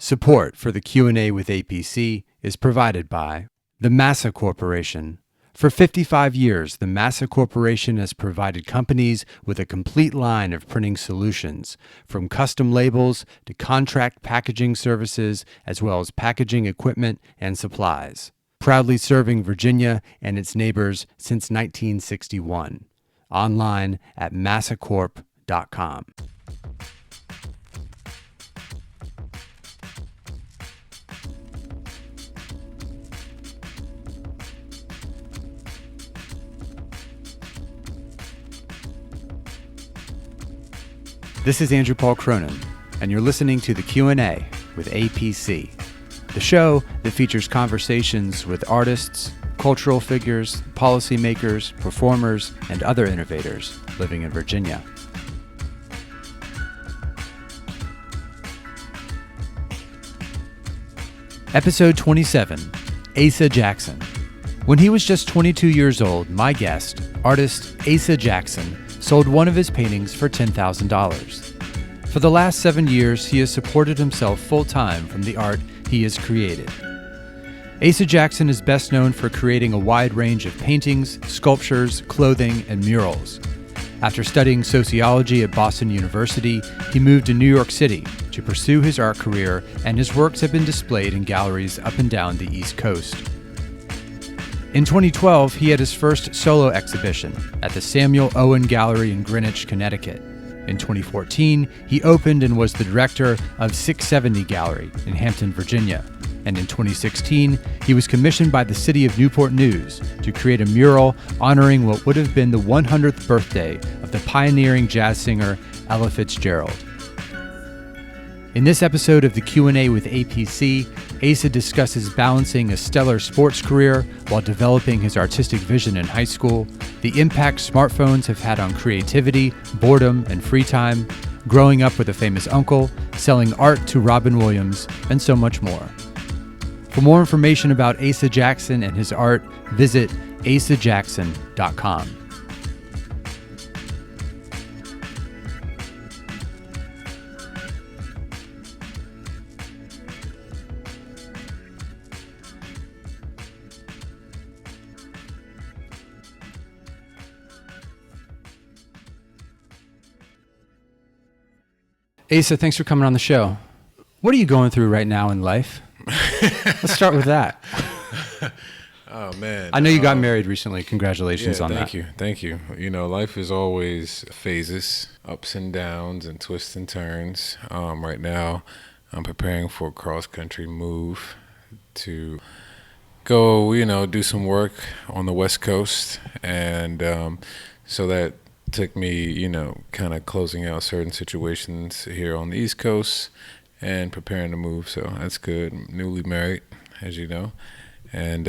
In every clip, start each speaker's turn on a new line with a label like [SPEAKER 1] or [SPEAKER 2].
[SPEAKER 1] Support for the Q&A with A.P.C. is provided by the Massa Corporation. For 55 years, the Massa Corporation has provided companies with a complete line of printing solutions, from custom labels to contract packaging services, as well as packaging equipment and supplies. Proudly serving Virginia and its neighbors since 1961. Online at massacorp.com. This is Andrew Paul Cronin, and you're listening to the Q&A with A.P.C., the show that features conversations with artists, cultural figures, policymakers, performers, and other innovators living in Virginia. Episode 27, Asa Jackson. When he was just 22 years old, my guest, artist Asa Jackson, sold one of his paintings for $10,000. For the last 7 years, he has supported himself full-time from the art he has created. Asa Jackson is best known for creating a wide range of paintings, sculptures, clothing, and murals. After studying sociology at Boston University, he moved to New York City to pursue his art career, and his works have been displayed in galleries up and down the East Coast. In 2012, he had his first solo exhibition at the Samuel Owen Gallery in Greenwich, Connecticut. In 2014, he opened and was the director of 670 Gallery in Hampton, Virginia. And in 2016, he was commissioned by the city of Newport News to create a mural honoring what would have been the 100th birthday of the pioneering jazz singer Ella Fitzgerald. In this episode of the Q&A with A.P.C., Asa discusses balancing a stellar sports career while developing his artistic vision in high school, the impact smartphones have had on creativity, boredom, and free time, growing up with a famous uncle, selling art to Robin Williams, and so much more. For more information about Asa Jackson and his art, visit asajackson.com. Asa, thanks for coming on the show. What are you going through right now in life? Let's start with that.
[SPEAKER 2] Oh, man.
[SPEAKER 1] I know you got married recently. Congratulations on that.
[SPEAKER 2] Thank you. You know, life is always phases, ups and downs and twists and turns. Right now, I'm preparing for a cross-country move to go, do some work on the West Coast. And so that took me, kind of closing out certain situations here on the East Coast and preparing to move. So that's good. I'm newly married, as you know, and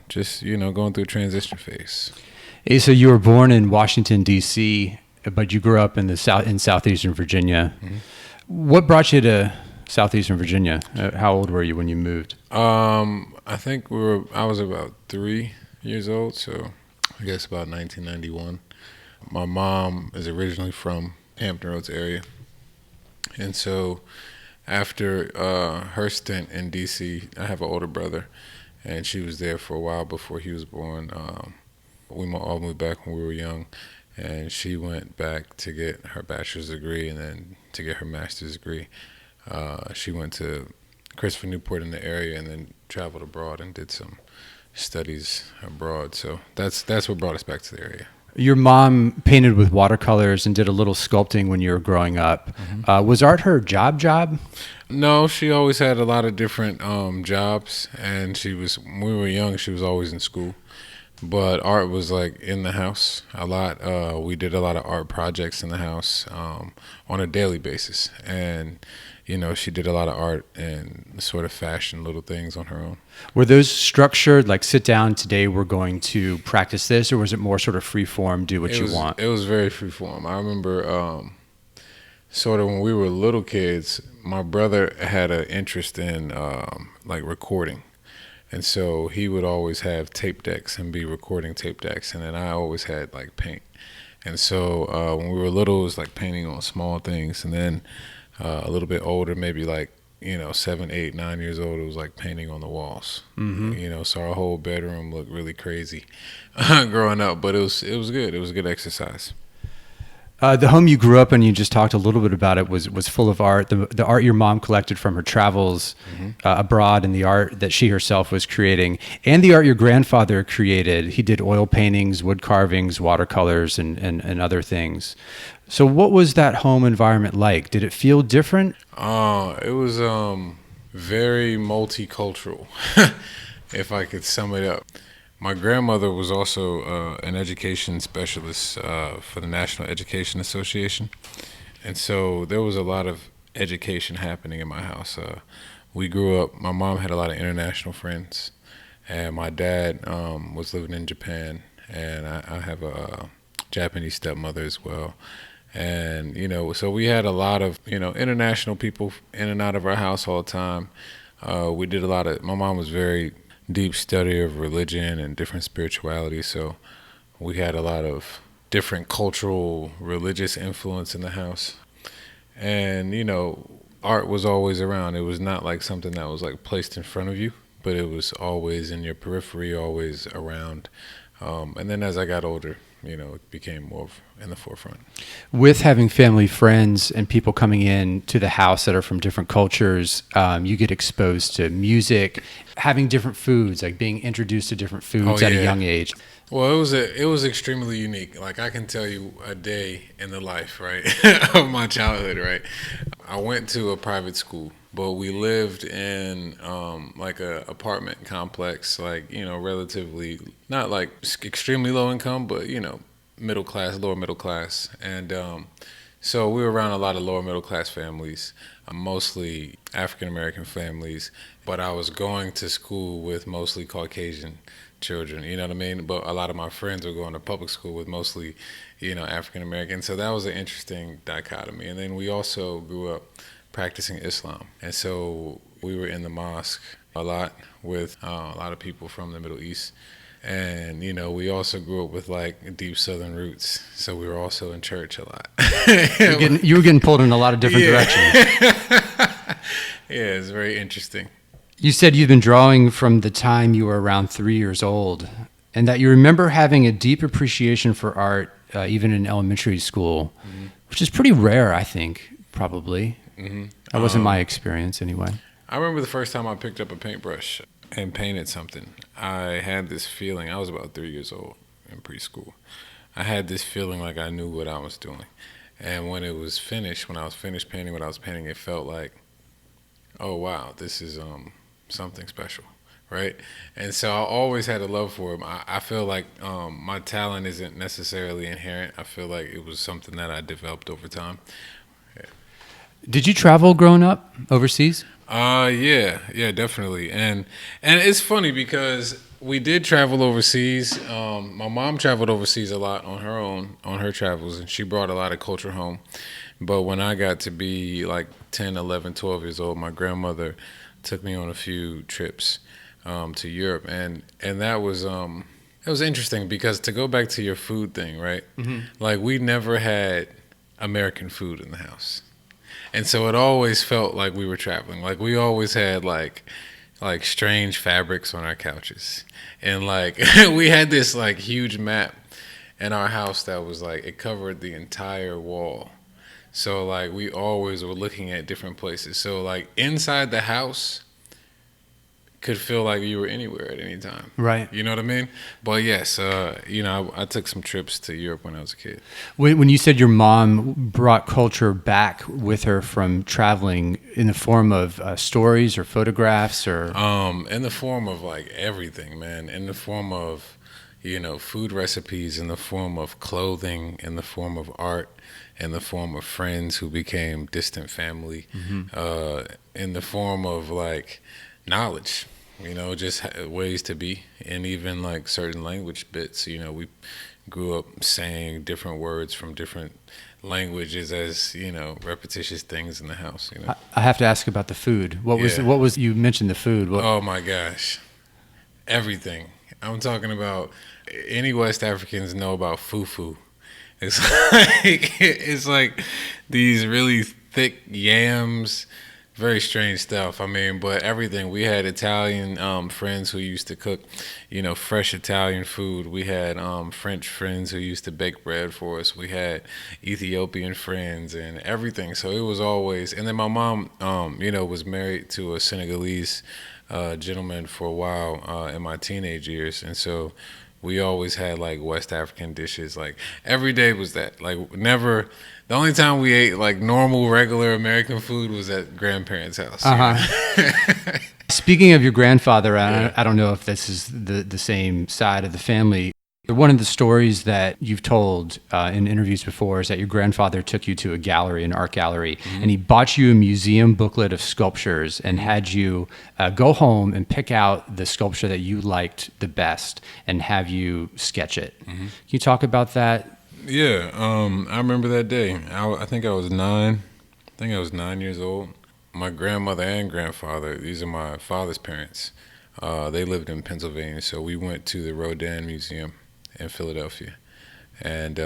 [SPEAKER 2] just, going through a transition phase.
[SPEAKER 1] Asa, you were born in Washington, D.C., but you grew up in southeastern Virginia. Mm-hmm. What brought you to southeastern Virginia? How old were you when you moved?
[SPEAKER 2] I think I was about 3 years old, so I guess about 1991. My mom is originally from Hampton Roads area, and so after her stint in D.C., I have an older brother, and she was there for a while before he was born. We all moved back when we were young, and she went back to get her bachelor's degree and then to get her master's degree. She went to Christopher Newport in the area and then traveled abroad and did some studies abroad. So that's what brought us back to the area.
[SPEAKER 1] Your mom painted with watercolors and did a little sculpting when you were growing up. Mm-hmm. Was art her job?
[SPEAKER 2] No, she always had a lot of different jobs, and when we were young, she was always in school. But art was like in the house a lot. We did a lot of art projects in the house on a daily basis. And, she did a lot of art and sort of fashion little things on her own.
[SPEAKER 1] Were those structured, like sit down, today we're going to practice this, or was it more sort of free form, do what you want?
[SPEAKER 2] It was very free form. I remember sort of when we were little kids, my brother had an interest in like recording. And so he would always have tape decks and be recording tape decks. And then I always had like paint. And so when we were little, it was like painting on small things. And then a little bit older, maybe like 7, 8, 9 years old, it was like painting on the walls. So our whole bedroom looked really crazy growing up, but it was good. It was good exercise.
[SPEAKER 1] The home you grew up in, you just talked a little bit about it, was full of art. The art your mom collected from her travels abroad, and the art that she herself was creating, and the art your grandfather created. He did oil paintings, wood carvings, watercolors, and other things. So what was that home environment like? Did it feel different?
[SPEAKER 2] It was very multicultural, if I could sum it up. My grandmother was also an education specialist for the National Education Association. And so there was a lot of education happening in my house. We grew up, my mom had a lot of international friends, and my dad was living in Japan, and I have a Japanese stepmother as well. And, so we had a lot of, international people in and out of our house all the time. We did my mom was very deep study of religion and different spirituality, so we had a lot of different cultural religious influence in the house. And art was always around. It was not like something that was like placed in front of you, but it was always in your periphery, always around. And then as I got older, it became more in the forefront.
[SPEAKER 1] With having family, friends, and people coming in to the house that are from different cultures, you get exposed to music, having different foods, like being introduced to different foods at a young age.
[SPEAKER 2] Well, it was extremely unique. Like, I can tell you a day in the life, right, of my childhood, right? I went to a private school, but we lived in like a apartment complex, like, relatively not like extremely low income, but middle class, lower middle class. And so we were around a lot of lower middle class families, mostly African American families, but I was going to school with mostly Caucasian children, you know what I mean? But a lot of my friends were going to public school with mostly, African American. So that was an interesting dichotomy. And then we also grew up practicing Islam. And so we were in the mosque a lot with a lot of people from the Middle East. And, we also grew up with like deep Southern roots. So we were also in church a lot.
[SPEAKER 1] You were getting pulled in a lot of different directions.
[SPEAKER 2] Yeah, it's very interesting.
[SPEAKER 1] You said you'd been drawing from the time you were around 3 years old, and that you remember having a deep appreciation for art even in elementary school, which is pretty rare, I think, probably. That wasn't my experience anyway.
[SPEAKER 2] I remember the first time I picked up a paintbrush and painted something. I had this feeling. I was about 3 years old in preschool. I had this feeling like I knew what I was doing. And when it was finished, when I was finished painting what I was painting, it felt like, oh, wow, this is something special, right? And so I always had a love for him. I feel like my talent isn't necessarily inherent. I feel like it was something that I developed over time. Yeah.
[SPEAKER 1] Did you travel growing up overseas?
[SPEAKER 2] Yeah, definitely. And it's funny because we did travel overseas. My mom traveled overseas a lot on her travels, and she brought a lot of culture home. But when I got to be like 10, 11, 12 years old, my grandmother took me on a few trips to Europe, and that was it was interesting because, to go back to your food thing, right? Like, we never had American food in the house, and so it always felt like we were traveling. Like, we always had like strange fabrics on our couches, and like we had this like huge map in our house that was like, it covered the entire wall. So like we always were looking at different places. So like inside the house could feel like you were anywhere at any time.
[SPEAKER 1] Right.
[SPEAKER 2] You know what I mean? But yes, I took some trips to Europe when I was a kid.
[SPEAKER 1] When you said your mom brought culture back with her from traveling, in the form of stories or photographs, or
[SPEAKER 2] in the form of like everything, man. In the form of, food recipes, in the form of clothing, in the form of art, in the form of friends who became distant family, in the form of like knowledge, just ways to be, and even like certain language bits. We grew up saying different words from different languages as, repetitious things in the house.
[SPEAKER 1] I have to ask about the food. What was you mentioned the food?
[SPEAKER 2] Oh my gosh, everything. I'm talking about, any West Africans know about fufu. It's like these really thick yams, very strange stuff. I mean, but everything. We had Italian friends who used to cook, fresh Italian food. We had French friends who used to bake bread for us. We had Ethiopian friends and everything. So it was always. And then my mom, was married to a Senegalese gentleman for a while in my teenage years, and so we always had like West African dishes. Like every day was that. Like never. The only time we ate like normal, regular American food was at grandparents' house.
[SPEAKER 1] Speaking of your grandfather, I don't know if this is the same side of the family. One of the stories that you've told in interviews before is that your grandfather took you to a gallery, an art gallery, and he bought you a museum booklet of sculptures and had you go home and pick out the sculpture that you liked the best and have you sketch it. Can you talk about that?
[SPEAKER 2] Yeah, I remember that day. I think I was 9. I think I was 9 years old. My grandmother and grandfather, these are my father's parents. They lived in Pennsylvania, so we went to the Rodin Museum in Philadelphia, and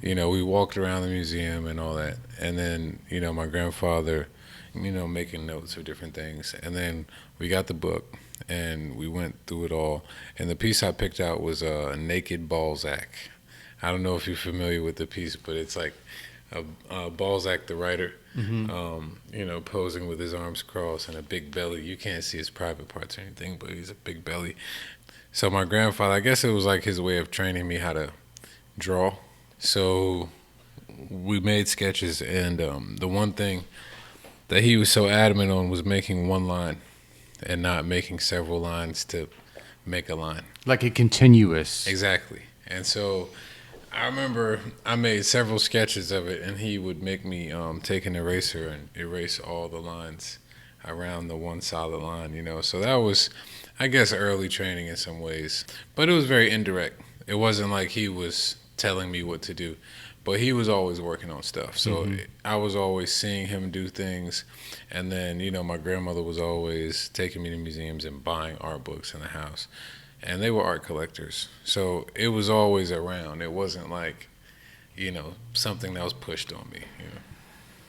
[SPEAKER 2] we walked around the museum and all that, and then my grandfather making notes of different things, and then we got the book and we went through it all, and the piece I picked out was Naked Balzac. I don't know if you're familiar with the piece, but it's like Balzac the writer, posing with his arms crossed and a big belly. You can't see his private parts or anything, but he's a big belly. So my grandfather, I guess it was like his way of training me how to draw. So we made sketches, and the one thing that he was so adamant on was making one line and not making several lines to make a line.
[SPEAKER 1] Like a continuous.
[SPEAKER 2] Exactly. And so I remember I made several sketches of it, and he would make me take an eraser and erase all the lines around the one solid line, So that was, I guess, early training in some ways. But it was very indirect. It wasn't like he was telling me what to do, but he was always working on stuff. So I was always seeing him do things. And then, my grandmother was always taking me to museums and buying art books in the house. And they were art collectors. So it was always around. It wasn't like, something that was pushed on me,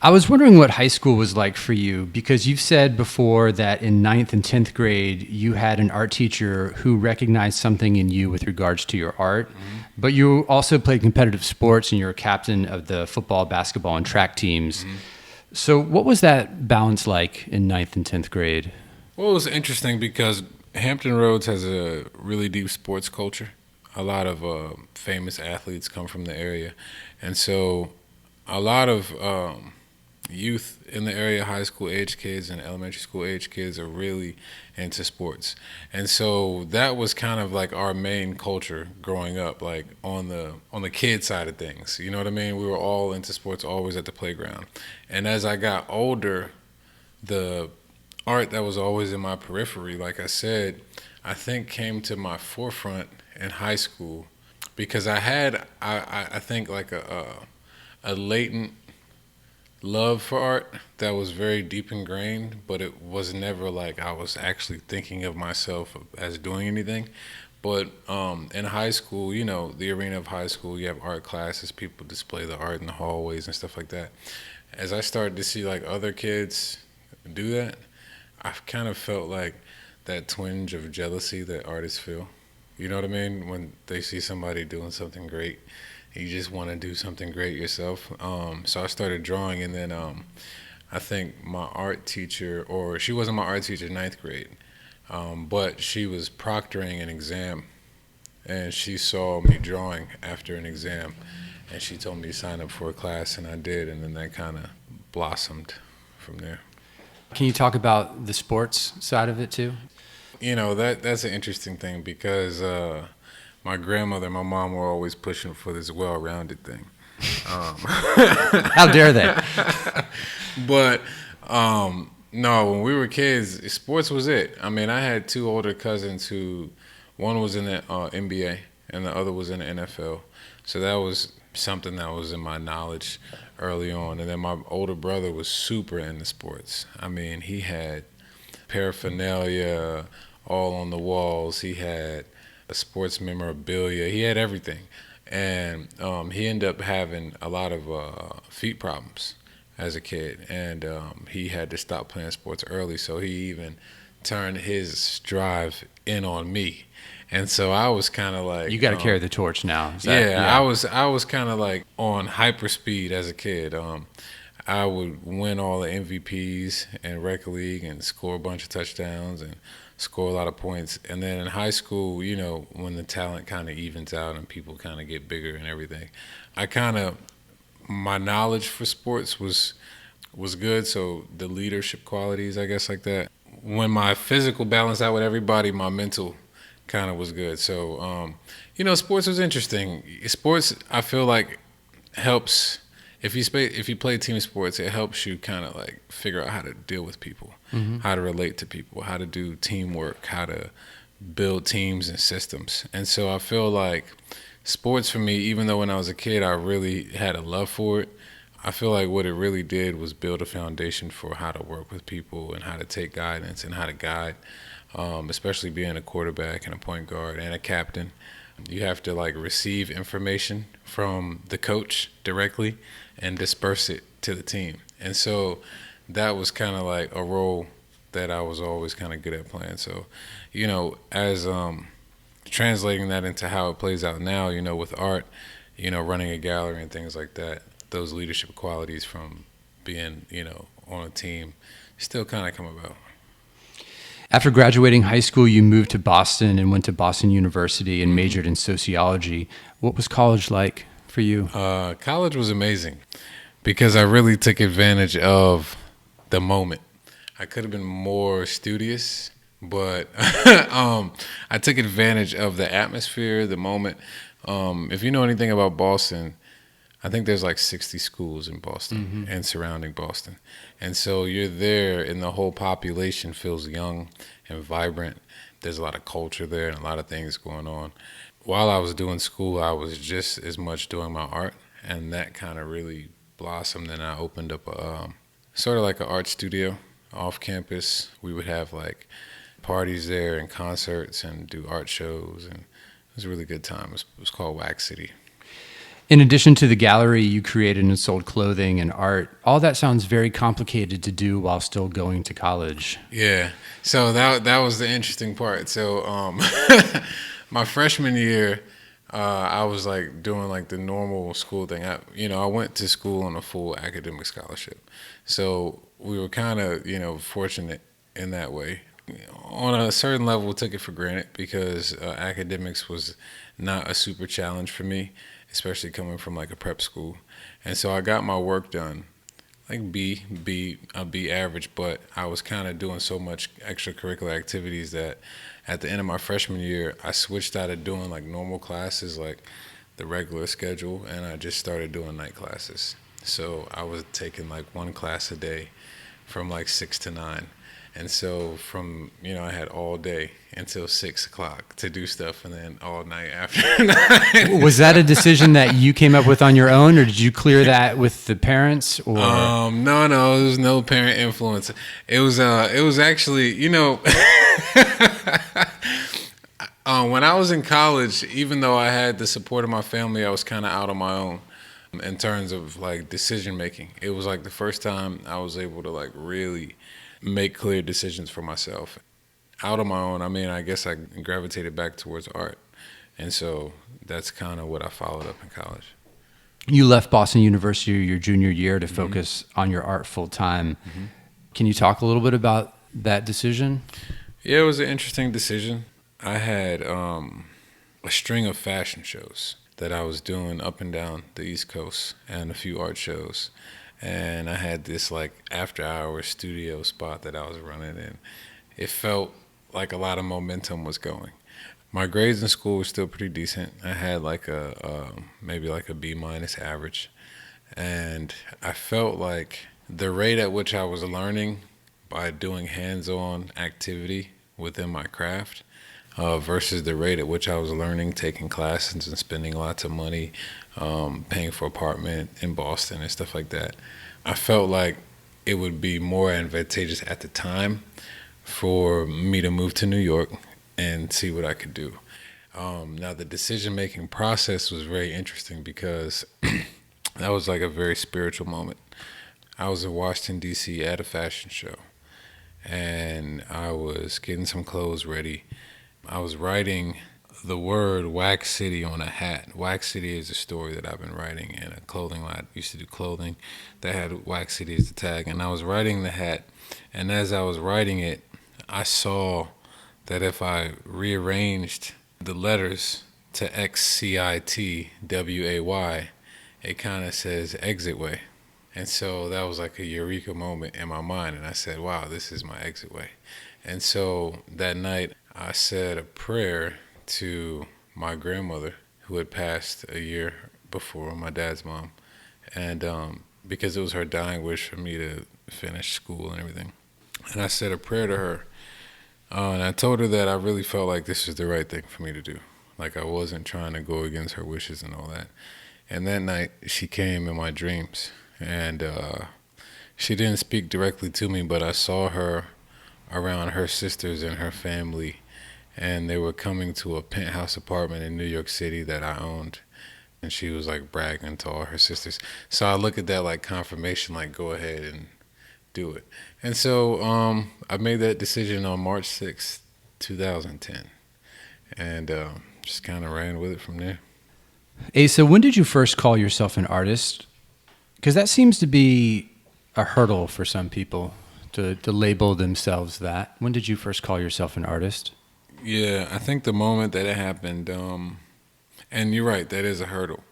[SPEAKER 1] I was wondering what high school was like for you, because you've said before that in 9th and 10th grade, you had an art teacher who recognized something in you with regards to your art, but you also played competitive sports and you're a captain of the football, basketball, and track teams. So what was that balance like in 9th and 10th grade?
[SPEAKER 2] Well, it was interesting because Hampton Roads has a really deep sports culture. A lot of famous athletes come from the area. And so a lot of youth in the area, high school age kids and elementary school age kids, are really into sports. And so that was kind of like our main culture growing up, like on the kid side of things. You know what I mean? We were all into sports, always at the playground. And as I got older, the art that was always in my periphery, like I said, I think came to my forefront in high school, because I had, I think, like a latent love for art that was very deep ingrained, but it was never like I was actually thinking of myself as doing anything. But in high school, the arena of high school, you have art classes, people display the art in the hallways and stuff like that. As I started to see like other kids do that, I kind of felt like that twinge of jealousy that artists feel. You know what I mean? When they see somebody doing something great, you just want to do something great yourself. So I started drawing, and then I think my art teacher, or she wasn't my art teacher in 9th grade, but she was proctoring an exam, and she saw me drawing after an exam, and she told me to sign up for a class, and I did, and then that kind of blossomed from there.
[SPEAKER 1] Can you talk about the sports side of it too?
[SPEAKER 2] That's an interesting thing, because my grandmother and my mom were always pushing for this well-rounded thing.
[SPEAKER 1] How dare they?
[SPEAKER 2] But no, when we were kids, sports was it. I mean, I had 2 older cousins who, one was in the NBA and the other was in the NFL. So that was something that was in my knowledge early on. And then my older brother was super into sports. I mean, he had paraphernalia all on the walls. He had sports memorabilia. He had everything. And he ended up having a lot of feet problems. as a kid, and he had to stop playing sports early, so he even turned his drive in on me. And so I was kind of like,
[SPEAKER 1] You got to carry the torch now.
[SPEAKER 2] yeah, I was kind of like on hyper speed as a kid. I would win all the MVPs in rec league and score a bunch of touchdowns and score a lot of points. And then in high school, you know, when the talent kind of evens out and people kind of get bigger and everything, my knowledge for sports was good. So the leadership qualities, I guess, like that. When my physical balanced out with everybody, my mental kind of was good. So, you know, sports was interesting. Sports, I feel like, helps. If you play team sports, it helps you kind of like figure out how to deal with people, how to relate to people, how to do teamwork, how to build teams and systems. And so I feel like sports for me, even though when I was a kid I really had a love for it, I feel like what it really did was build a foundation for how to work with people and how to take guidance and how to guide, especially being a quarterback and a point guard and a captain. You have to like receive information from the coach directly and disperse it to the team. And so that was kind of like a role that I was always kind of good at playing. So, you know, as translating that into how it plays out now, you know, with art, you know, running a gallery and things like that, those leadership qualities from being, you know, on a team still kind of come about.
[SPEAKER 1] After graduating high school, you moved to Boston and went to Boston University and majored in sociology. What was college like for you?
[SPEAKER 2] College was amazing because I really took advantage of the moment. I could have been more studious, but I took advantage of the atmosphere, the moment. If you know anything about Boston, I think there's like 60 schools in Boston and surrounding Boston. And so you're there and the whole population feels young and vibrant. There's a lot of culture there and a lot of things going on. While I was doing school, I was just as much doing my art, and that kind of really blossomed. And I opened up a sort of like an art studio off campus. We would have like parties there and concerts and do art shows, and it was a really good time. It was called Wax City.
[SPEAKER 1] In addition to the gallery, you created and sold clothing and art. All that sounds very complicated to do while still going to college.
[SPEAKER 2] Yeah. So that was the interesting part. So my freshman year, I was like doing like the normal school thing. I went to school on a full academic scholarship. So we were kind of, you know, fortunate in that way. On a certain level, took it for granted because academics was not a super challenge for me, especially coming from like a prep school. And so I got my work done, like B average, but I was kind of doing so much extracurricular activities that at the end of my freshman year, I switched out of doing like normal classes, like the regular schedule, and I just started doing night classes. So I was taking like one class a day from like 6 to 9. And so from, you know, I had all day until 6 o'clock to do stuff, and then all night after 9.
[SPEAKER 1] Was that a decision that you came up with on your own, or did you clear that with the parents? Or
[SPEAKER 2] No, there was no parent influence. It was actually, you know, when I was in college, even though I had the support of my family, I was kind of out on my own in terms of like decision making. It was like the first time I was able to like really make clear decisions for myself. Out on my own, I mean, I guess I gravitated back towards art. And so that's kind of what I followed up in college.
[SPEAKER 1] You left Boston University your junior year to focus on your art full time. Can you talk a little bit about that decision?
[SPEAKER 2] Yeah, it was an interesting decision. I had a string of fashion shows that I was doing up and down the East Coast and a few art shows. And I had this like after hours studio spot that I was running, and it felt like a lot of momentum was going. My grades in school were still pretty decent. I had like maybe like a B- average. And I felt like the rate at which I was learning by doing hands-on activity within my craft versus the rate at which I was learning, taking classes and spending lots of money, paying for apartment in Boston and stuff like that. I felt like it would be more advantageous at the time for me to move to New York and see what I could do. Now, the decision-making process was very interesting because that was like a very spiritual moment. I was in Washington, D.C. at a fashion show, and I was getting some clothes ready. I was writing the word Wax City on a hat. Wax City is a story that I've been writing in a clothing line. I used to do clothing that had Wax City as the tag. And I was writing the hat, and as I was writing it, I saw that if I rearranged the letters to XCITWAY, it kind of says exit way. And so that was like a eureka moment in my mind. And I said, wow, this is my exit way. And so that night, I said a prayer to my grandmother, who had passed a year before, my dad's mom. And because it was her dying wish for me to finish school and everything. And I said a prayer to her. And I told her that I really felt like this was the right thing for me to do. Like I wasn't trying to go against her wishes and all that. And that night, she came in my dreams. And she didn't speak directly to me, but I saw her around her sisters and her family, and they were coming to a penthouse apartment in New York City that I owned, and she was like bragging to all her sisters. So I look at that like confirmation, like go ahead and do it. And so I made that decision on March 6th, 2010, and just kind of ran with it from there.
[SPEAKER 1] Asa, when did you first call yourself an artist? Because that seems to be a hurdle for some people to label themselves that. When did you first call yourself an artist?
[SPEAKER 2] Yeah, I think the moment that it happened, and you're right, that is a hurdle.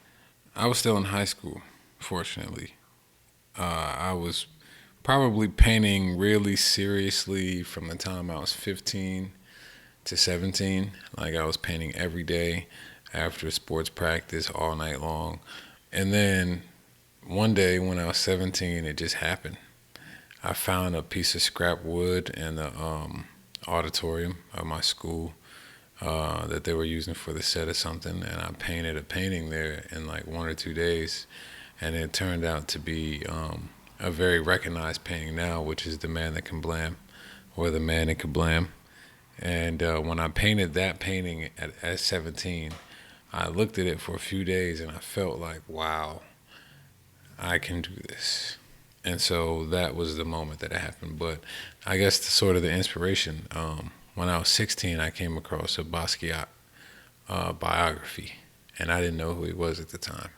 [SPEAKER 2] I was still in high school, fortunately. I was probably painting really seriously from the time I was 15 to 17. Like I was painting every day after sports practice all night long. And then one day when I was 17, it just happened. I found a piece of scrap wood in the auditorium of my school that they were using for the set of something, and I painted a painting there in like 1 or 2 days, and it turned out to be a very recognized painting now, which is The Man That Can Blam, or The Man That Can Blam. And when I painted that painting at 17, I looked at it for a few days and I felt like, wow, I can do this. And so that was the moment that it happened. But I guess the inspiration, when I was 16, I came across a Basquiat biography, and I didn't know who he was at the time.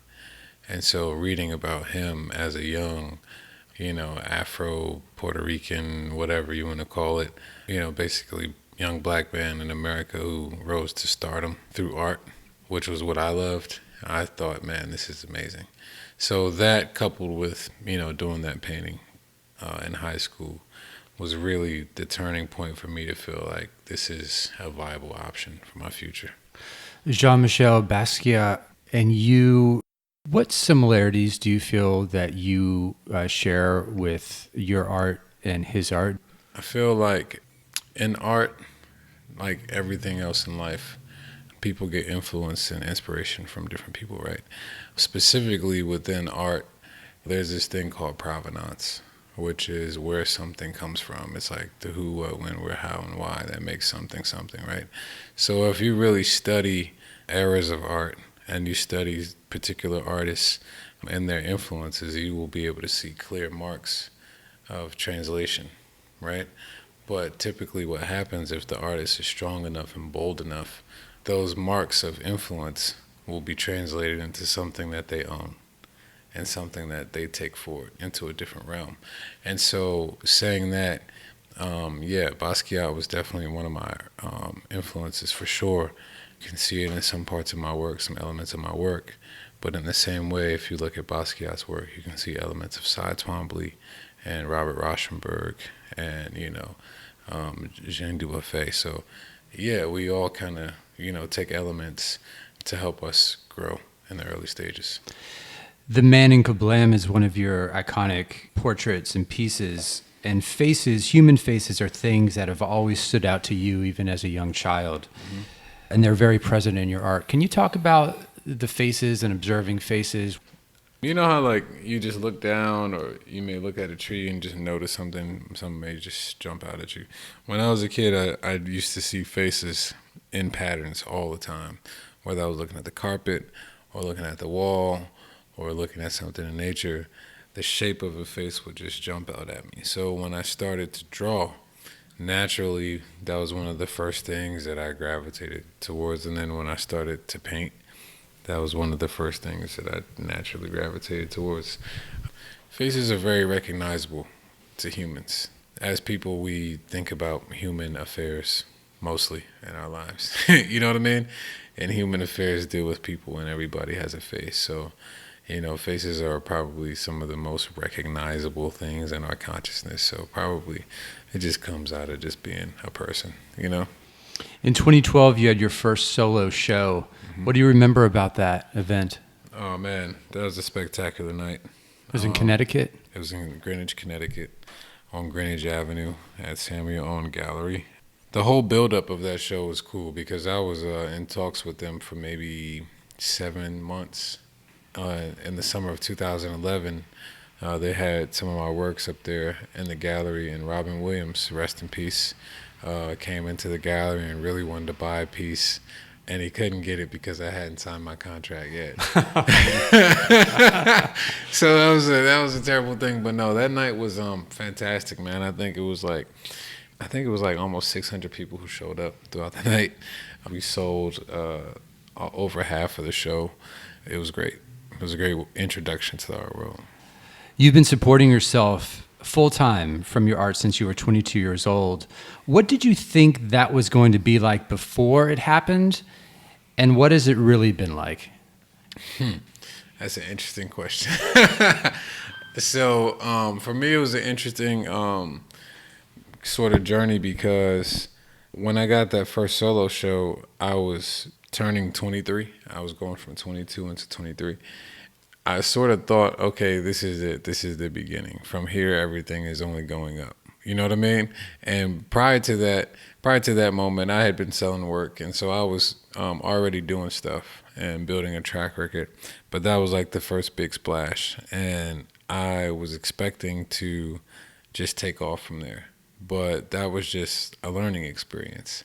[SPEAKER 2] And so reading about him as a young, Afro, Puerto Rican, whatever you want to call it, basically young black man in America who rose to stardom through art, which was what I loved, I thought, man, this is amazing. So that coupled with, doing that painting in high school was really the turning point for me to feel like this is a viable option for my future.
[SPEAKER 1] Jean-Michel Basquiat and you, what similarities do you feel that you share with your art and his art?
[SPEAKER 2] I feel like in art, like everything else in life, people get influence and inspiration from different people, right? Specifically within art, there's this thing called provenance, which is where something comes from. It's like the who, what, when, where, how, and why that makes something something, right? So if you really study eras of art and you study particular artists and their influences, you will be able to see clear marks of translation, right? But typically what happens if the artist is strong enough and bold enough, those marks of influence will be translated into something that they own and something that they take forward into a different realm. And so saying that, Basquiat was definitely one of my influences for sure. You can see it in some parts of my work, some elements of my work. But in the same way, if you look at Basquiat's work, you can see elements of Cy Twombly and Robert Rauschenberg and, Jean Dubuffet. So, yeah, we all kind of, take elements to help us grow in the early stages.
[SPEAKER 1] The Man in Kablam is one of your iconic portraits and pieces. And faces, human faces, are things that have always stood out to you even as a young child. Mm-hmm. And they're very present in your art. Can you talk about the faces and observing faces?
[SPEAKER 2] You know how like you just look down or you may look at a tree and just notice something may just jump out at you. When I was a kid, I used to see faces in patterns all the time, whether I was looking at the carpet or looking at the wall or looking at something in nature. the shape of a face would just jump out at me. So when I started to draw, naturally, that was one of the first things that I gravitated towards. And then when I started to paint, that was one of the first things that I naturally gravitated towards. Faces are very recognizable to humans. As people, we think about human affairs mostly in our lives. You know what I mean? And human affairs deal with people, and everybody has a face. So, faces are probably some of the most recognizable things in our consciousness. So probably it just comes out of just being a person,
[SPEAKER 1] In 2012, you had your first solo show. Mm-hmm. What do you remember about that event?
[SPEAKER 2] Oh, man, that was a spectacular night.
[SPEAKER 1] It was in Connecticut?
[SPEAKER 2] It was in Greenwich, Connecticut, on Greenwich Avenue at Samuel Owen Gallery. The whole buildup of that show was cool because I was in talks with them for maybe 7 months. In the summer of 2011, they had some of my works up there in the gallery, and Robin Williams, rest in peace, came into the gallery and really wanted to buy a piece, and he couldn't get it because I hadn't signed my contract yet. So that was a terrible thing. But no, that night was fantastic, man. I think it was like almost 600 people who showed up throughout the night. We sold over half of the show. It was great. It was a great introduction to the art world.
[SPEAKER 1] You've been supporting yourself full-time from your art since you were 22 years old. What did you think that was going to be like before it happened, and what has it really been like?
[SPEAKER 2] That's an interesting question. So for me, it was an interesting sort of journey because when I got that first solo show, I was turning 23. I was going from 22 into 23. I sort of thought, okay, this is it. This is the beginning. From here, everything is only going up. You know what I mean? And prior to that moment, I had been selling work, and so I was already doing stuff and building a track record. But that was like the first big splash, and I was expecting to just take off from there. But that was just a learning experience.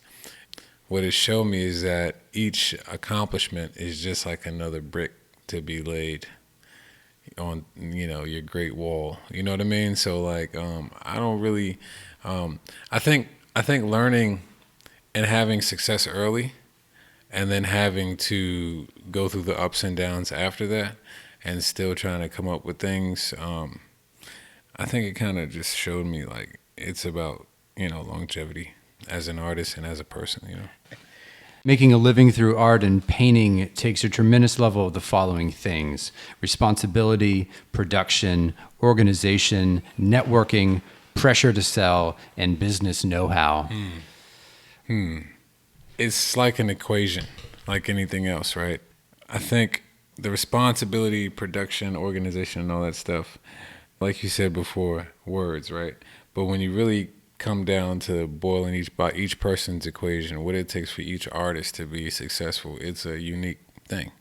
[SPEAKER 2] What it showed me is that each accomplishment is just like another brick to be laid on, your great wall. You know what I mean? So like, I don't really, I think learning and having success early and then having to go through the ups and downs after that and still trying to come up with things, I think it kind of just showed me like it's about, longevity as an artist and as a person,
[SPEAKER 1] Making a living through art and painting takes a tremendous level of the following things: responsibility, production, organization, networking, pressure to sell, and business know-how.
[SPEAKER 2] It's like an equation, like anything else, right? I think the responsibility, production, organization, and all that stuff, like you said before, words, right? But when you really come down to boiling each person's equation, what it takes for each artist to be successful, it's a unique thing.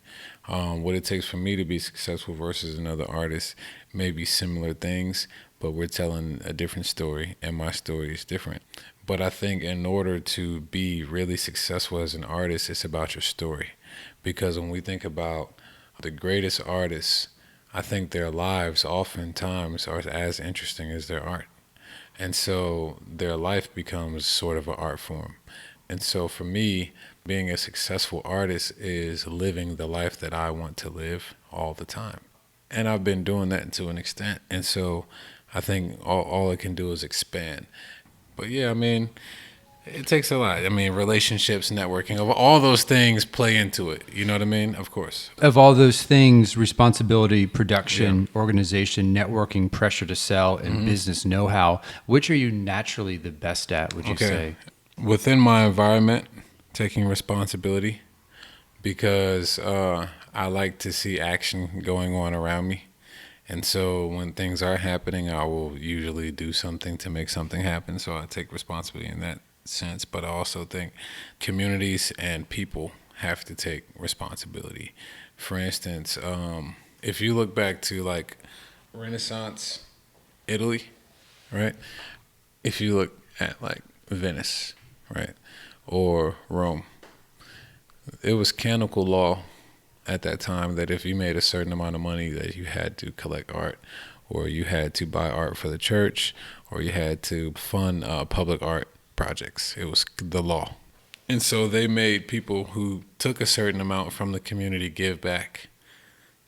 [SPEAKER 2] What it takes for me to be successful versus another artist may be similar things, but we're telling a different story, and my story is different. But I think in order to be really successful as an artist, it's about your story. Because when we think about the greatest artists, I think their lives oftentimes are as interesting as their art. And so their life becomes sort of an art form. And so for me, being a successful artist is living the life that I want to live all the time. And I've been doing that to an extent. And so I think all it can do is expand. But yeah, I mean, it takes a lot. I mean, relationships, networking, all those things play into it. You know what I mean? Of course.
[SPEAKER 1] Of all those things, responsibility, production, organization, networking, pressure to sell, and business know-how, which are you naturally the best at, would you say?
[SPEAKER 2] Within my environment, taking responsibility, because I like to see action going on around me. And so when things are happening, I will usually do something to make something happen. So I take responsibility in that sense. But I also think communities and people have to take responsibility. For instance, if you look back to like Renaissance Italy, right? If you look at like Venice, right? Or Rome, it was canonical law at that time that if you made a certain amount of money that you had to collect art or you had to buy art for the church, or you had to fund public art projects. It was the law. And so they made people who took a certain amount from the community give back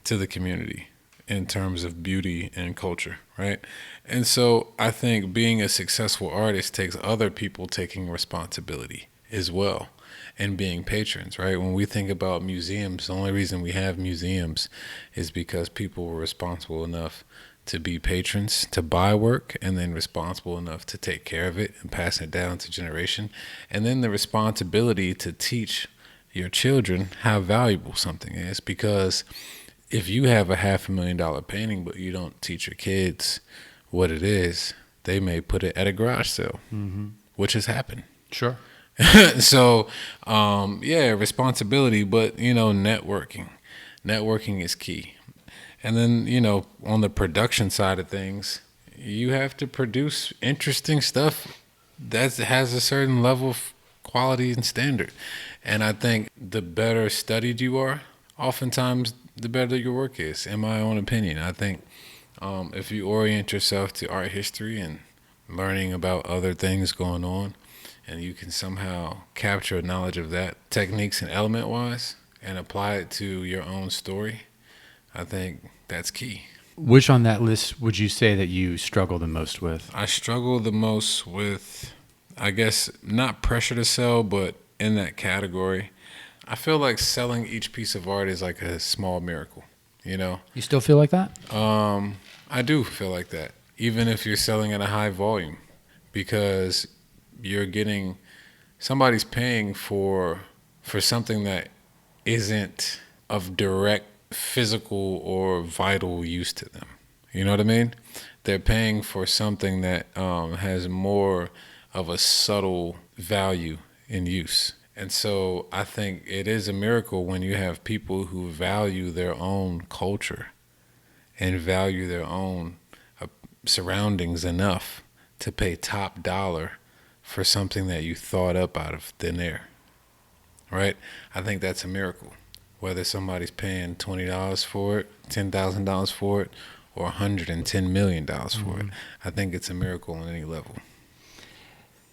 [SPEAKER 2] to the community in terms of beauty and culture, right? And so I think being a successful artist takes other people taking responsibility as well and being patrons, right? When we think about museums, the only reason we have museums is because people were responsible enough to be patrons, to buy work, and then responsible enough to take care of it and pass it down to generation. And then the responsibility to teach your children how valuable something is, because if you have a $500,000 painting, but you don't teach your kids what it is, they may put it at a garage sale, which has happened.
[SPEAKER 1] Sure.
[SPEAKER 2] So, yeah, responsibility, but, networking. Networking is key. And then, on the production side of things, you have to produce interesting stuff that has a certain level of quality and standard. And I think the better studied you are, oftentimes the better your work is, in my own opinion. I think if you orient yourself to art history and learning about other things going on, and you can somehow capture knowledge of that, techniques and element-wise, and apply it to your own story, I think that's key.
[SPEAKER 1] Which on that list would you say that you struggle the most with?
[SPEAKER 2] I struggle the most with, I guess, not pressure to sell, but in that category, I feel like selling each piece of art is like a small miracle,
[SPEAKER 1] You still feel like that?
[SPEAKER 2] I do feel like that, even if you're selling at a high volume, because somebody's paying for something that isn't of direct physical or vital use to them. You know what I mean? They're paying for something that has more of a subtle value in use. And so I think it is a miracle when you have people who value their own culture and value their own surroundings enough to pay top dollar for something that you thought up out of thin air, right? I think that's a miracle. Whether somebody's paying $20 for it, $10,000 for it, or $110 million for it, I think it's a miracle on any level.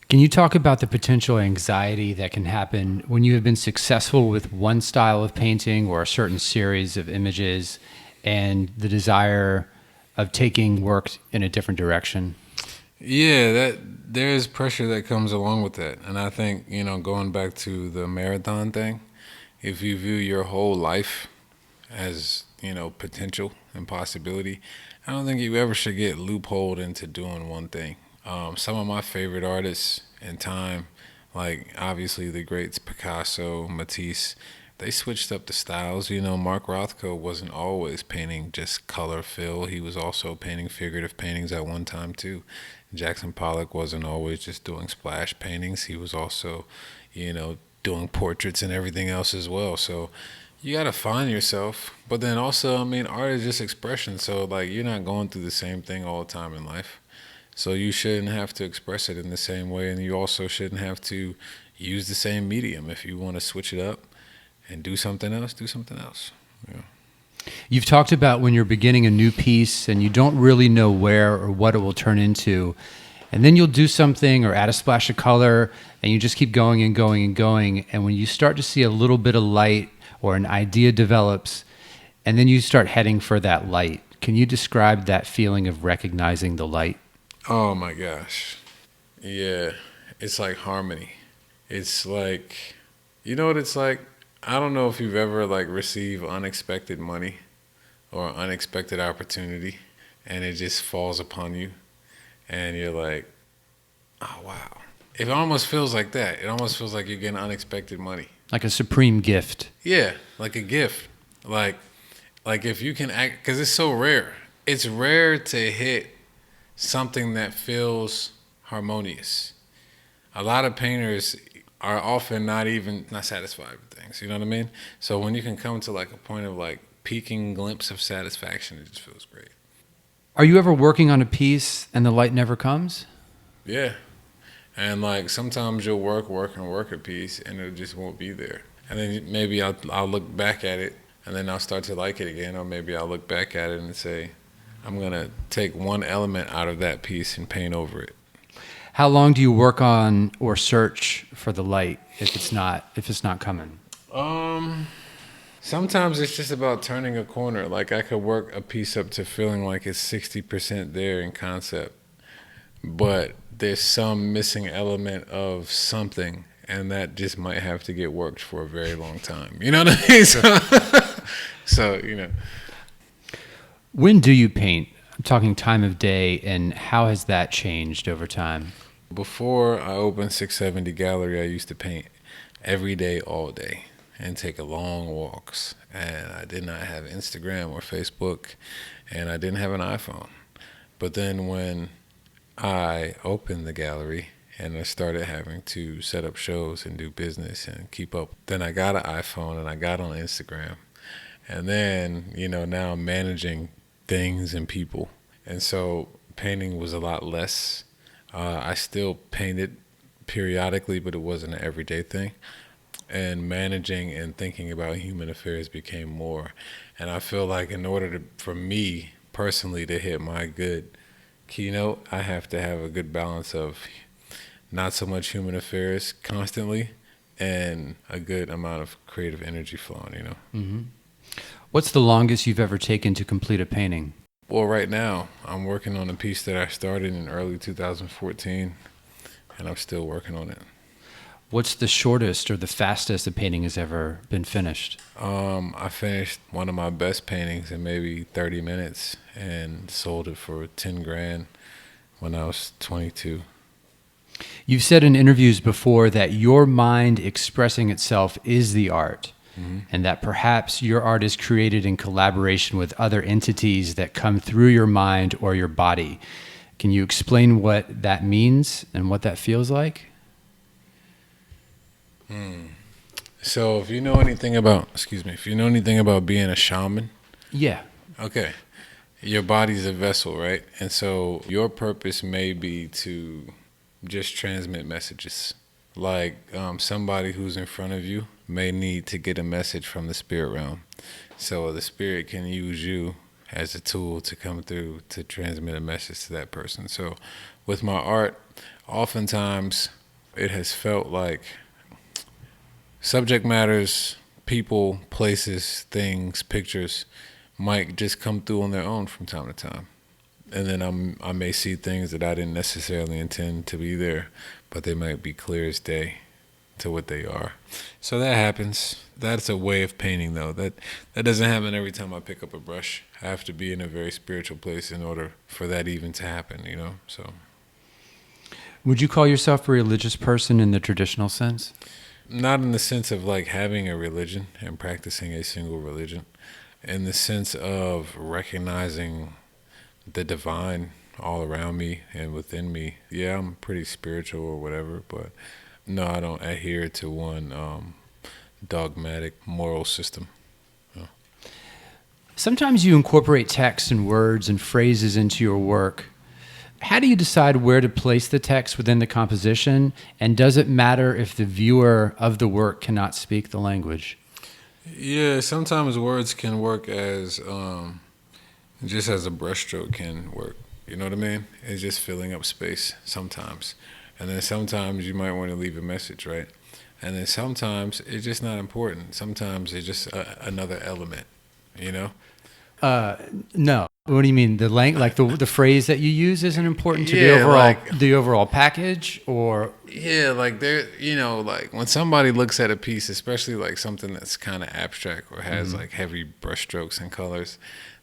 [SPEAKER 1] Can you talk about the potential anxiety that can happen when you have been successful with one style of painting or a certain series of images and the desire of taking work in a different direction?
[SPEAKER 2] Yeah, there's pressure that comes along with that. And I think, going back to the marathon thing, if you view your whole life as, potential and possibility, I don't think you ever should get loopholed into doing one thing. Some of my favorite artists in time, like obviously the greats Picasso, Matisse, they switched up the styles. Mark Rothko wasn't always painting just color fill. He was also painting figurative paintings at one time too. Jackson Pollock wasn't always just doing splash paintings. He was also, doing portraits and everything else as well. So you got to find yourself. But then also, art is just expression. So you're not going through the same thing all the time in life. So you shouldn't have to express it in the same way. And you also shouldn't have to use the same medium. If you want to switch it up and do something else, do something else. Yeah.
[SPEAKER 1] You've talked about when you're beginning a new piece and you don't really know where or what it will turn into. And then you'll do something or add a splash of color and you just keep going and going and going. And when you start to see a little bit of light or an idea develops, and then you start heading for that light, can you describe that feeling of recognizing the light?
[SPEAKER 2] Oh my gosh. Yeah. It's like harmony. It's like, you know what it's like? I don't know if you've ever received unexpected money or unexpected opportunity and it just falls upon you and you're like, oh wow. It almost feels like that. It almost feels like you're getting unexpected money.
[SPEAKER 1] Like a supreme gift.
[SPEAKER 2] Yeah, like a gift. Like if you can act, because it's so rare. It's rare to hit something that feels harmonious. A lot of painters are often not satisfied with things. You know what I mean? So when you can come to a point of peaking glimpse of satisfaction, it just feels great.
[SPEAKER 1] Are you ever working on a piece and the light never comes?
[SPEAKER 2] Yeah. And sometimes you'll work a piece and it just won't be there. And then maybe I'll look back at it and then I'll start to like it again. Or maybe I'll look back at it and say, I'm going to take one element out of that piece and paint over it.
[SPEAKER 1] How long do you work on or search for the light if it's not coming?
[SPEAKER 2] Sometimes it's just about turning a corner. Like I could work a piece up to feeling like it's 60% there in concept, but there's some missing element of something, and that just might have to get worked for a very long time. You know what I mean? So you know.
[SPEAKER 1] When do you paint? I'm talking time of day, and how has that changed over time?
[SPEAKER 2] Before I opened 670 Gallery, I used to paint every day, all day, and take long walks. And I did not have Instagram or Facebook, and I didn't have an iPhone. But then when I opened the gallery and I started having to set up shows and do business and keep up, then I got an iPhone and I got on Instagram. And then, you know, now I'm managing things and people. And so painting was a lot less. I still painted periodically, but it wasn't an everyday thing. And managing and thinking about human affairs became more. And I feel like in order for me personally to hit my good keynote, I have to have a good balance of not so much human affairs constantly and a good amount of creative energy flowing, you know.
[SPEAKER 1] Mm-hmm. What's the longest you've ever taken to complete a painting?
[SPEAKER 2] Well, right now, I'm working on a piece that I started in early 2014, and I'm still working on it.
[SPEAKER 1] What's the shortest or the fastest a painting has ever been finished?
[SPEAKER 2] I finished one of my best paintings in maybe 30 minutes and sold it for 10 grand when I was 22.
[SPEAKER 1] You've said in interviews before that your mind expressing itself is the art. Mm-hmm. And that perhaps your art is created in collaboration with other entities that come through your mind or your body. Can you explain what that means and what that feels like?
[SPEAKER 2] So if you know anything about, being a shaman.
[SPEAKER 1] Yeah.
[SPEAKER 2] Okay. Your body's a vessel, right? And so your purpose may be to just transmit messages. Like somebody who's in front of you may need to get a message from the spirit realm. So the spirit can use you as a tool to come through to transmit a message to that person. So with my art, oftentimes it has felt like subject matters, people, places, things, pictures might just come through on their own from time to time. And then I may see things that I didn't necessarily intend to be there, but they might be clear as day to what they are. So that happens. That's a way of painting, though. That doesn't happen every time I pick up a brush. I have to be in a very spiritual place in order for that even to happen, you know? So,
[SPEAKER 1] would you call yourself a religious person in the traditional sense?
[SPEAKER 2] Not in the sense of like having a religion and practicing a single religion. In the sense of recognizing the divine all around me and within me. Yeah, I'm pretty spiritual or whatever, but no, I don't adhere to one dogmatic moral system. No.
[SPEAKER 1] Sometimes you incorporate text and words and phrases into your work. How do you decide where to place the text within the composition? And does it matter if the viewer of the work cannot speak the language?
[SPEAKER 2] Yeah, sometimes words can work as just as a brushstroke can work. You know what I mean? It's just filling up space sometimes. And then sometimes you might want to leave a message, right? And then sometimes it's just not important. Sometimes it's just another element, you know?
[SPEAKER 1] No. What do you mean? Like the phrase that you use isn't important to the overall package, or?
[SPEAKER 2] Yeah, like there, you know, like when somebody looks at a piece, especially like something that's kind of abstract or has like heavy brushstrokes and colors,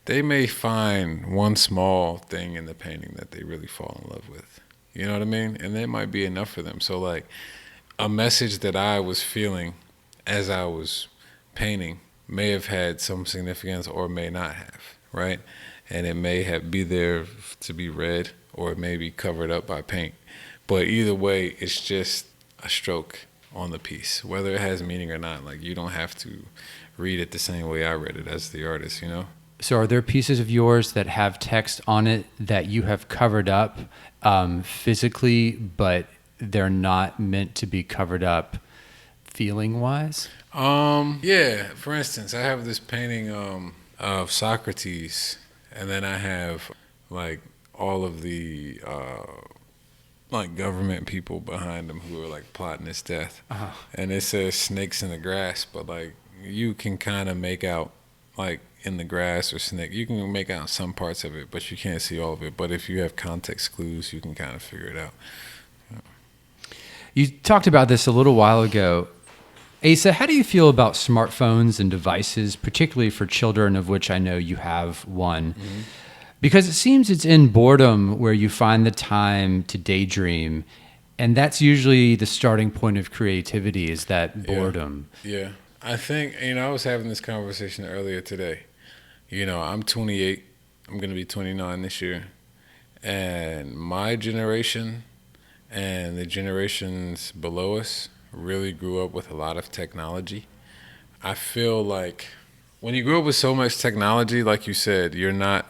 [SPEAKER 2] they may find one small thing in the painting that they really fall in love with. You know what I mean? And that might be enough for them. So like a message that I was feeling as I was painting may have had some significance or may not have, right? And it may be there to be read, or it may be covered up by paint. But either way, it's just a stroke on the piece, whether it has meaning or not. Like you don't have to read it the same way I read it as the artist, you know?
[SPEAKER 1] So are there pieces of yours that have text on it that you have covered up physically, but they're not meant to be covered up feeling-wise?
[SPEAKER 2] Yeah. For instance, I have this painting of Socrates, and then I have like all of the like government people behind him who are like plotting his death.
[SPEAKER 1] Uh-huh.
[SPEAKER 2] And it says snakes in the grass, but like you can kind of make out like in the grass or snake, you can make out some parts of it, but you can't see all of it. But if you have context clues, you can kind of figure it out.
[SPEAKER 1] You talked about this a little while ago. Asa, how do you feel about smartphones and devices, particularly for children, of which I know you have one?
[SPEAKER 2] Mm-hmm.
[SPEAKER 1] Because it seems it's in boredom where you find the time to daydream, and that's usually the starting point of creativity, is that boredom.
[SPEAKER 2] Yeah. I think, I was having this conversation earlier today. I'm 28. I'm going to be 29 this year. And my generation and the generations below us really grew up with a lot of technology. I feel like when you grow up with so much technology, like you said, you're not,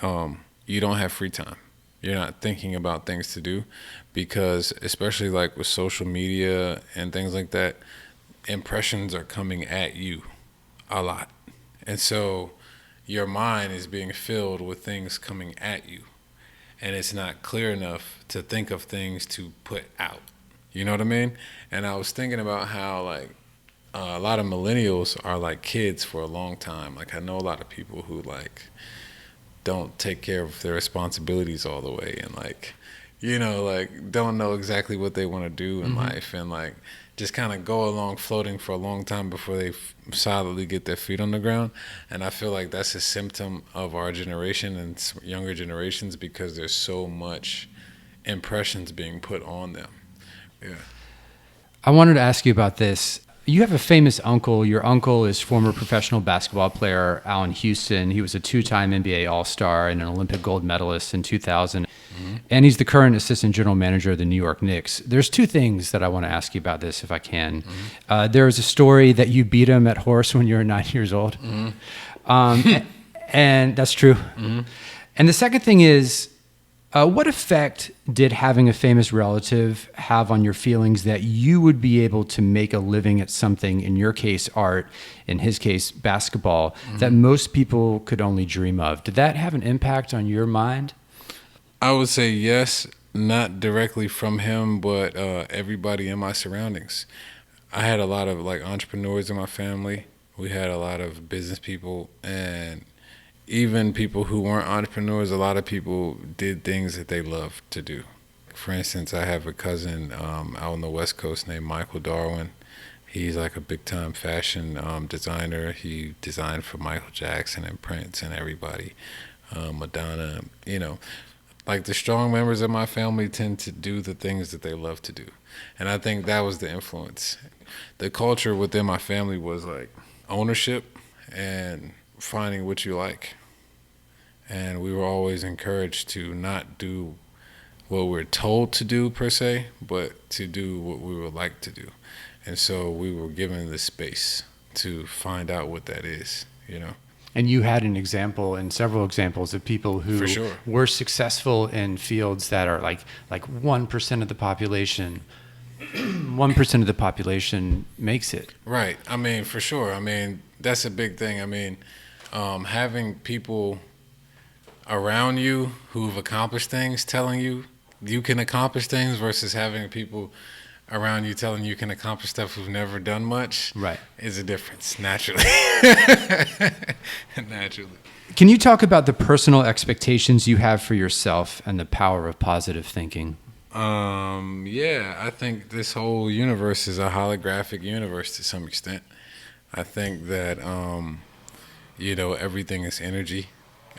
[SPEAKER 2] you don't have free time. You're not thinking about things to do because, especially like with social media and things like that, impressions are coming at you a lot. And so your mind is being filled with things coming at you. And it's not clear enough to think of things to put out. You know what I mean? And I was thinking about how like a lot of millennials are like kids for a long time. Like I know a lot of people who like don't take care of their responsibilities all the way and like, like don't know exactly what they want to do in life and like just kind of go along floating for a long time before they solidly get their feet on the ground. And I feel like that's a symptom of our generation and younger generations because there's so much impressions being put on them. Yeah.
[SPEAKER 1] I wanted to ask you about this. You have a famous uncle. Your uncle is former professional basketball player Allen Houston. He was a two-time NBA All-Star and an Olympic gold medalist in 2000. And he's the current assistant general manager of the New York Knicks. There's two things that I want to ask you about this, if I can. There is a story that you beat him at horse when you were 9 years old. And that's true. And the second thing is, what effect did having a famous relative have on your feelings that you would be able to make a living at something, in your case, art, in his case, basketball, that most people could only dream of? Did that have an impact on your mind?
[SPEAKER 2] I would say yes, not directly from him, but everybody in my surroundings. I had a lot of like entrepreneurs in my family. We had a lot of business people and even people who weren't entrepreneurs. A lot of people did things that they loved to do. For instance, I have a cousin out on the West Coast named Michael Darwin. He's like a big-time fashion designer. He designed for Michael Jackson and Prince and everybody, Madonna, Like the strong members of my family tend to do the things that they love to do. And I think that was the influence. The culture within my family was like ownership and finding what you like. And we were always encouraged to not do what we're told to do per se, but to do what we would like to do. And so we were given the space to find out what that is.
[SPEAKER 1] And you had an example and several examples of people who
[SPEAKER 2] For sure.
[SPEAKER 1] were successful in fields that are like 1% of the population. 1% of the population makes it.
[SPEAKER 2] Right. I mean, for sure. I mean, that's a big thing. I mean, having people around you who've accomplished things telling you you can accomplish things versus having people around you telling you can accomplish stuff who've never done much is a difference, naturally. Naturally.
[SPEAKER 1] Can you talk about the personal expectations you have for yourself and the power of positive thinking?
[SPEAKER 2] Yeah, I think this whole universe is a holographic universe to some extent. I think that, everything is energy.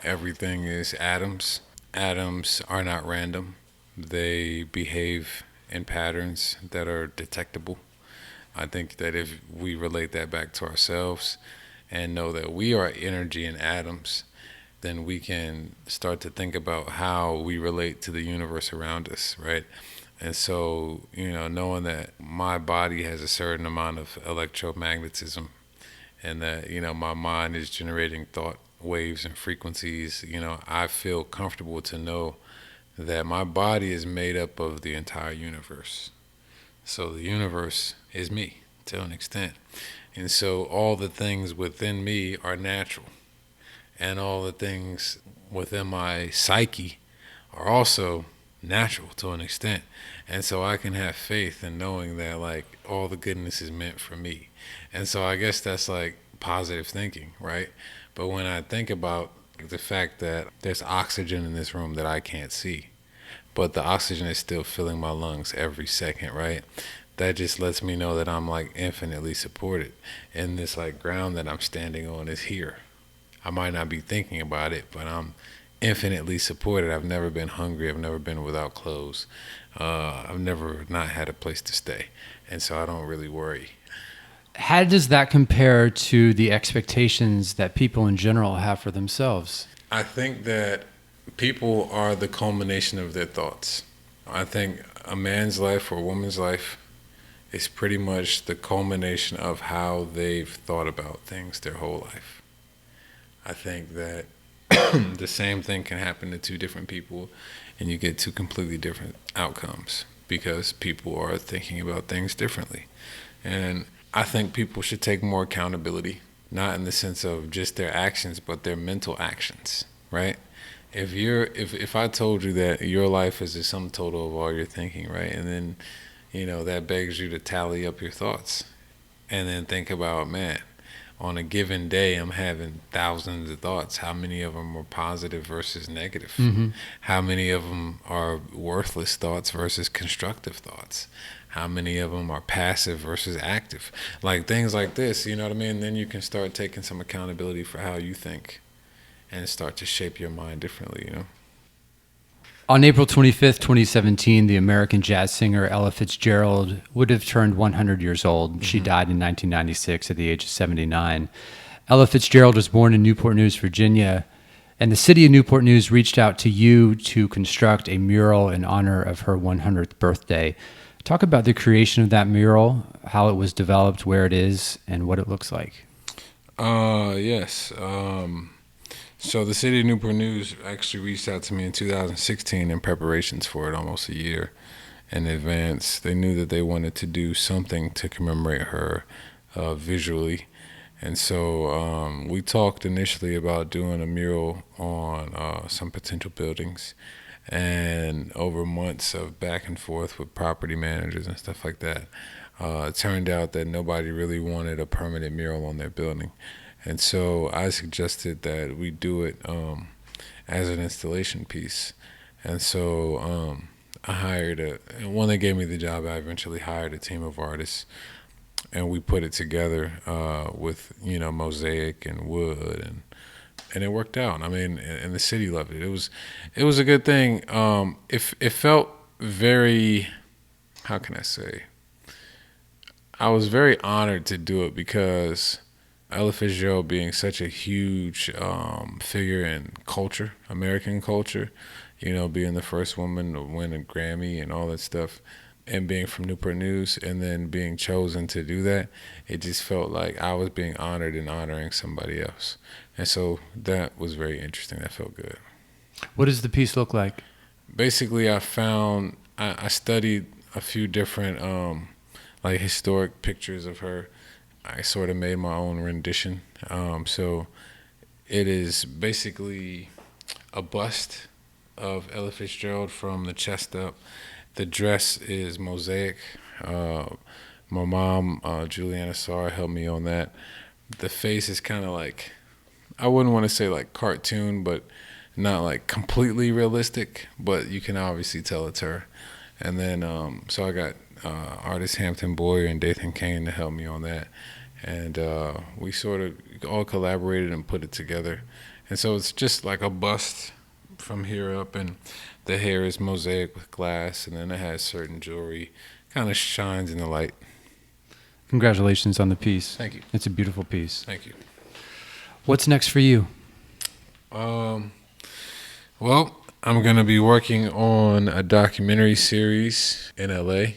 [SPEAKER 2] Everything is atoms. Atoms are not random. They behave in patterns that are detectable. I think that if we relate that back to ourselves and know that we are energy and atoms, then we can start to think about how we relate to the universe around us, right? And so, knowing that my body has a certain amount of electromagnetism and that, my mind is generating thought waves and frequencies, I feel comfortable to know that my body is made up of the entire universe. So the universe is me to an extent. And so all the things within me are natural. And all the things within my psyche are also natural to an extent. And so I can have faith in knowing that like all the goodness is meant for me. And so I guess that's like positive thinking, right? But when I think about the fact that there's oxygen in this room that I can't see, but the oxygen is still filling my lungs every second, right? That just lets me know that I'm like infinitely supported. And this like ground that I'm standing on is here. I might not be thinking about it, but I'm infinitely supported. I've never been hungry. I've never been without clothes. I've never not had a place to stay. And so I don't really worry.
[SPEAKER 1] How does that compare to the expectations that people in general have for themselves?
[SPEAKER 2] I think that people are the culmination of their thoughts. I think a man's life or a woman's life is pretty much the culmination of how they've thought about things their whole life. I think that the same thing can happen to two different people and you get two completely different outcomes because people are thinking about things differently. And I think people should take more accountability, not in the sense of just their actions, but their mental actions, right? If I told you that your life is the sum total of all your thinking, right? And then, that begs you to tally up your thoughts and then think about, man, on a given day, I'm having thousands of thoughts. How many of them are positive versus negative?
[SPEAKER 1] Mm-hmm.
[SPEAKER 2] How many of them are worthless thoughts versus constructive thoughts? How many of them are passive versus active? Like things like this, you know what I mean? Then you can start taking some accountability for how you think and start to shape your mind differently.
[SPEAKER 1] On April 25th, 2017, the American jazz singer Ella Fitzgerald would have turned 100 years old. Mm-hmm. She died in 1996 at the age of 79. Ella Fitzgerald was born in Newport News, Virginia, and the city of Newport News reached out to you to construct a mural in honor of her 100th birthday. Talk about the creation of that mural, how it was developed, where it is, and what it looks like.
[SPEAKER 2] Yes. So the city of Newport News actually reached out to me in 2016 in preparations for it, almost a year in advance. They knew that they wanted to do something to commemorate her visually. And so we talked initially about doing a mural on some potential buildings. And over months of back and forth with property managers and stuff like that, it turned out that nobody really wanted a permanent mural on their building. And so I suggested that we do it as an installation piece. And so I hired and when they gave me the job, I eventually hired a team of artists. And we put it together with, mosaic and wood. And it worked out. I mean, and the city loved it. It was a good thing. It felt very, how can I say? I was very honored to do it because Ella Fitzgerald being such a huge figure in culture, American culture, being the first woman to win a Grammy and all that stuff, and being from Newport News and then being chosen to do that, it just felt like I was being honored and honoring somebody else. And so that was very interesting. That felt good.
[SPEAKER 1] What does the piece look like?
[SPEAKER 2] Basically, I studied a few different historic pictures of her. I sort of made my own rendition. So it is basically a bust of Ella Fitzgerald from the chest up. The dress is mosaic. My mom, Juliana Sarr, helped me on that. The face is kind of like, I wouldn't want to say like cartoon, but not like completely realistic, but you can obviously tell it's her. And then, so I got artists Hampton Boyer and Dathan Kane to help me on that. And we sort of all collaborated and put it together. And so it's just like a bust from here up, and the hair is mosaic with glass, and then it has certain jewelry, kind of shines in the light.
[SPEAKER 1] Congratulations on the piece.
[SPEAKER 2] Thank you.
[SPEAKER 1] It's a beautiful piece.
[SPEAKER 2] Thank you.
[SPEAKER 1] What's next for you?
[SPEAKER 2] Well, I'm going to be working on a documentary series in LA,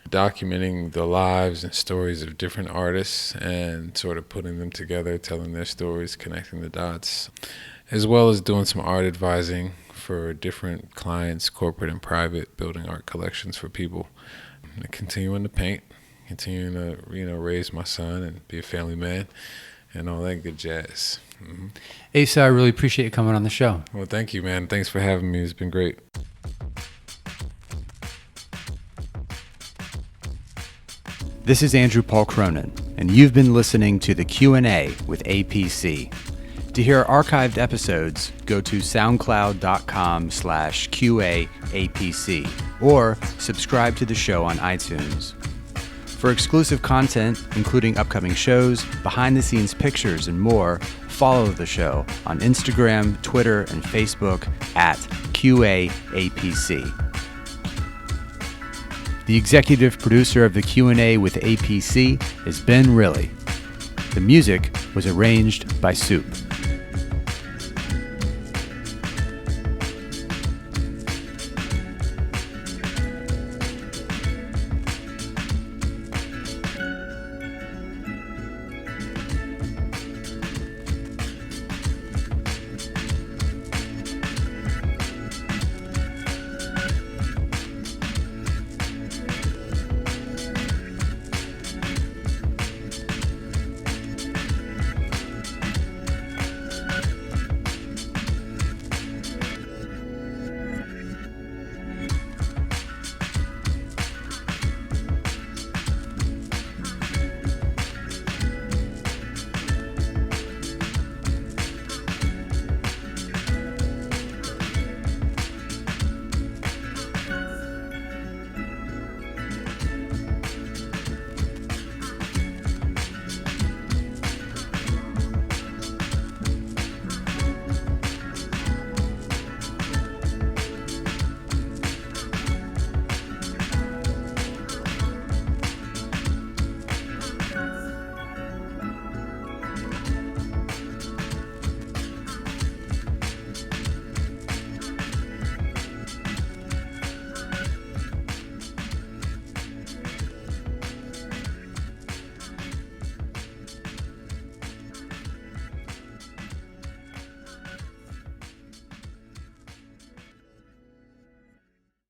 [SPEAKER 2] documenting the lives and stories of different artists and sort of putting them together, telling their stories, connecting the dots, as well as doing some art advising for different clients, corporate and private, building art collections for people, and continuing to paint, continuing to raise my son and be a family man, and all that good jazz. Mm-hmm.
[SPEAKER 1] Asa, I really appreciate you coming on the show.
[SPEAKER 2] Well, thank you, man. Thanks for having me. It's been great.
[SPEAKER 1] This is Andrew Paul Cronin, and you've been listening to the Q&A with A.P.C. To hear archived episodes, go to soundcloud.com/QAAPC or subscribe to the show on iTunes. For exclusive content, including upcoming shows, behind-the-scenes pictures, and more, follow the show on Instagram, Twitter, and Facebook at QAAPC. The executive producer of the Q&A with A.P.C. is Ben Riley. The music was arranged by Soup.